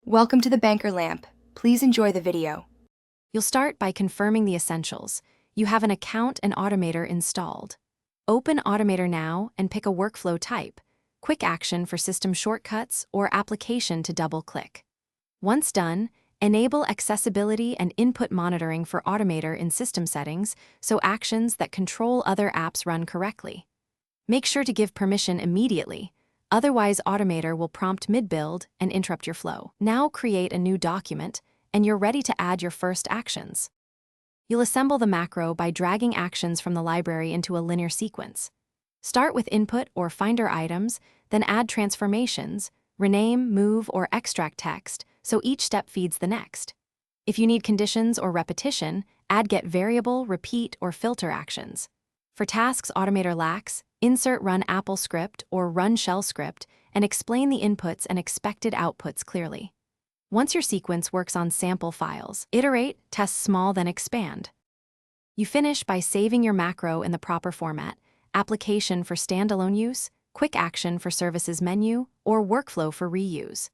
Welcome to the Banker Lamp. Please enjoy the video. You'll start by confirming the essentials. You have an account and Automator installed. Open Automator now and pick a workflow type, quick action for system shortcuts or application to double-click. Once done, enable accessibility and input monitoring for Automator in system settings so actions that control other apps run correctly. Make sure to give permission immediately, otherwise Automator will prompt mid-build and interrupt your flow. Now create a new document, and you're ready to add your first actions. You'll assemble the macro by dragging actions from the library into a linear sequence. Start with input or finder items, then add transformations, rename, move, or extract text, so each step feeds the next. If you need conditions or repetition, add get variable, repeat, or filter actions. For tasks Automator lacks, insert run Apple script or run shell script and explain the inputs and expected outputs clearly. Once your sequence works on sample files, iterate, test small, then expand. You finish by saving your macro in the proper format, application for standalone use, quick action for services menu, or workflow for reuse.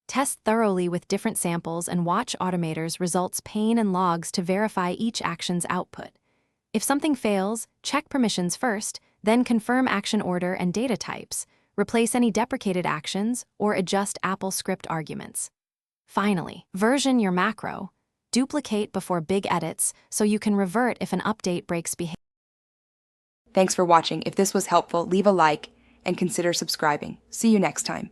Test thoroughly with different samples and watch Automator's results pane and logs to verify each action's output. If something fails, check permissions first, then confirm action order and data types, replace any deprecated actions, or adjust Apple script arguments. Finally, version your macro. Duplicate before big edits so you can revert if an update breaks behavior. Thanks for watching. If this was helpful, leave a like and consider subscribing. See you next time.